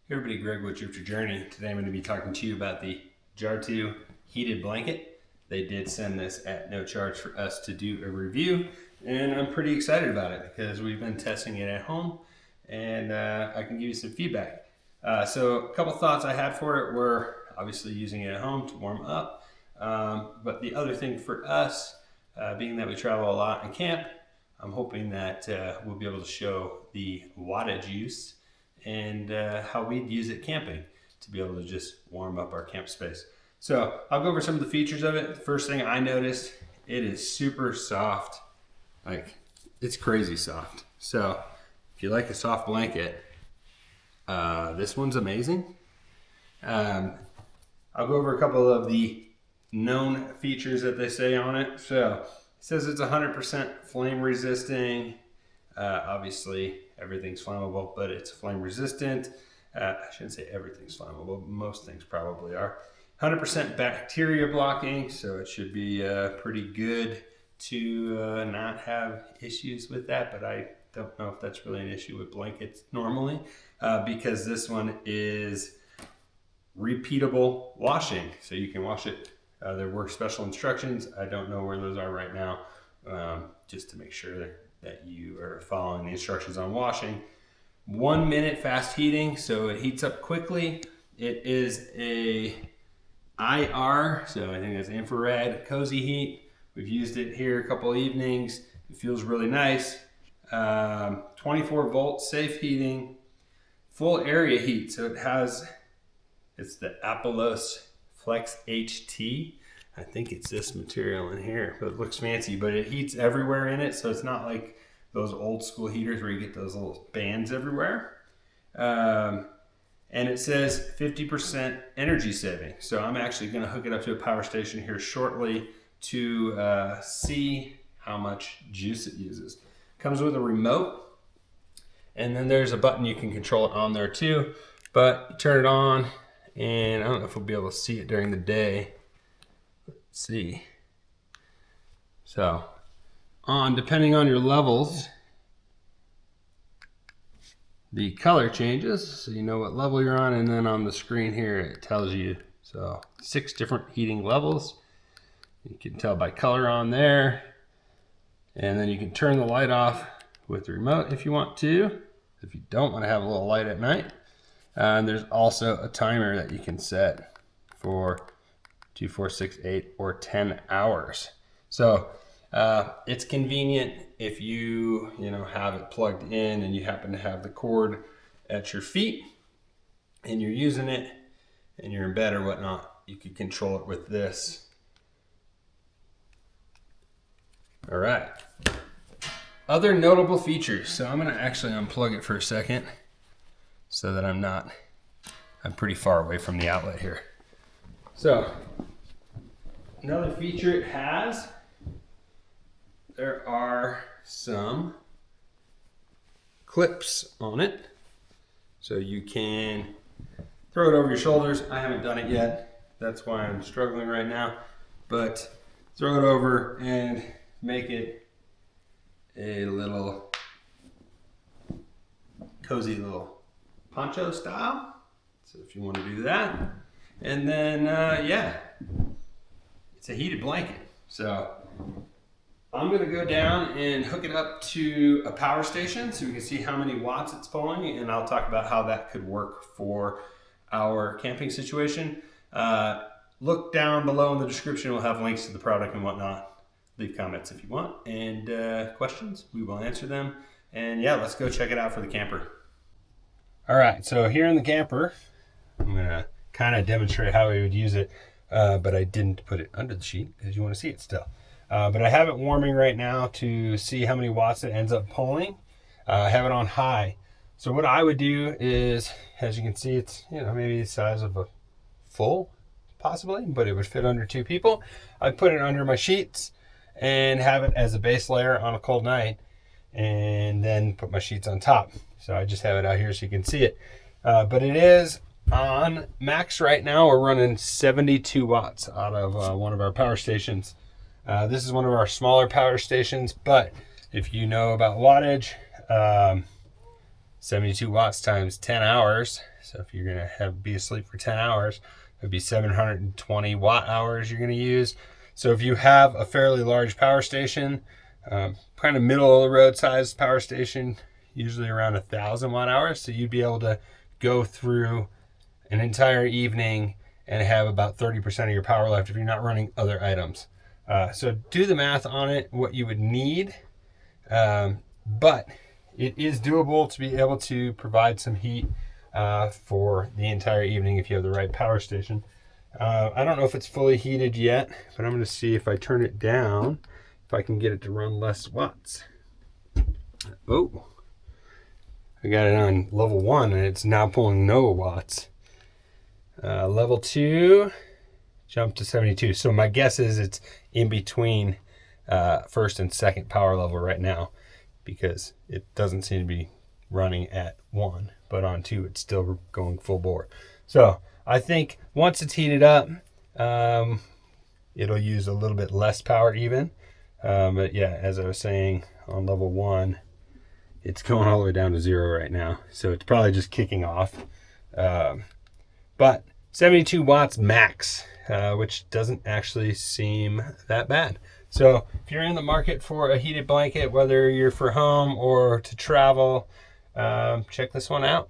Hey everybody, Greg with Jartoo Journey. Today I'm going to be talking to you about the Jartoo Heated Blanket. They did send this at no charge for us to do a review, and I'm pretty excited about it because we've been testing it at home, and I can give you some feedback. So a couple thoughts I had for it were obviously using it at home to warm up, but the other thing for us, being that we travel a lot and camp, I'm hoping that we'll be able to show the wattage use and how we'd use it camping to be able to just warm up our camp space. So I'll go over some of the features of it. The first thing I noticed, it is super soft. Like, it's crazy soft. So if you like a soft blanket, this one's amazing. I'll go over a couple of the known features that they say on it. So it says it's 100% flame resisting. Obviously, everything's flammable, but it's flame resistant. I shouldn't say everything's flammable, but most things probably are. 100% bacteria blocking, so it should be pretty good to not have issues with that, but I don't know if that's really an issue with blankets normally, because this one is repeatable washing, so you can wash it. There were special instructions. I don't know where those are right now, just to make sure that you are following the instructions on washing. 1 minute fast heating, so it heats up quickly. It is a IR, so I think that's infrared cozy heat. We've used it here a couple evenings. It feels really nice. 24 volt safe heating, full area heat. So it's the Apolos Flex HT. I think it's this material in here, but it looks fancy, but it heats everywhere in it. So it's not like those old school heaters where you get those little bands everywhere. And it says 50% energy saving. So I'm actually going to hook it up to a power station here shortly to see how much juice it uses. Comes with a remote, and then there's a button you can control it on there too. But you turn it on, and I don't know if we'll be able to see it during the day. Let's see. So depending on your levels, the color changes, so you know what level you're on, and then on the screen here it tells you. So 6 different heating levels. You can tell by color on there, and then you can turn the light off with the remote if you want to, if you don't want to have a little light at night. And there's also a timer that you can set for 2, 4, 6, 8, or 10 hours. So it's convenient if you have it plugged in and you happen to have the cord at your feet and you're using it and you're in bed or whatnot. You can control it with this. All right. Other notable features. So I'm going to actually unplug it for a second so that I'm pretty far away from the outlet here. So another feature it has, there are some clips on it. So you can throw it over your shoulders. I haven't done it yet. That's why I'm struggling right now. But throw it over and make it a little cozy little poncho style. So if you want to do that. And then, yeah, it's a heated blanket. So I'm going to go down and hook it up to a power station so we can see how many watts it's pulling, and I'll talk about how that could work for our camping situation. Look down below in the description. We'll have links to the product and whatnot. Leave comments if you want, and questions, we will answer them. And yeah, let's go check it out for the camper. All right, so here in the camper, I'm going to kind of demonstrate how we would use it, but I didn't put it under the sheet because you want to see it still. But I have it warming right now to see how many watts it ends up pulling. I have it on high. So what I would do is, as you can see, it's maybe the size of a full, possibly, but it would fit under 2 people. I'd put it under my sheets and have it as a base layer on a cold night, and then put my sheets on top. So I just have it out here so you can see it. But it is on max right now. We're running 72 watts out of one of our power stations. This is one of our smaller power stations, but if you know about wattage, 72 watts times 10 hours So if you're gonna be asleep for 10 hours, it'd be 720 watt hours you're gonna use. So if you have a fairly large power station, kind of middle of the road size power station, usually around 1,000 watt hours, so you'd be able to go through an entire evening and have about 30% of your power left if you're not running other items. So do the math on it, what you would need, but it is doable to be able to provide some heat for the entire evening if you have the right power station. I don't know if it's fully heated yet, but I'm going to see if I turn it down, if I can get it to run less watts. Oh, I got it on level 1 and it's now pulling no watts. Level 2, jump to 72. So my guess is it's in between first and second power level right now, because it doesn't seem to be running at 1, but on 2 it's still going full bore. So I think once it's heated up, it'll use a little bit less power even. But yeah, as I was saying, on level 1, it's going all the way down to 0 right now. So it's probably just kicking off. But 72 watts max, which doesn't actually seem that bad. So if you're in the market for a heated blanket, whether you're for home or to travel, check this one out.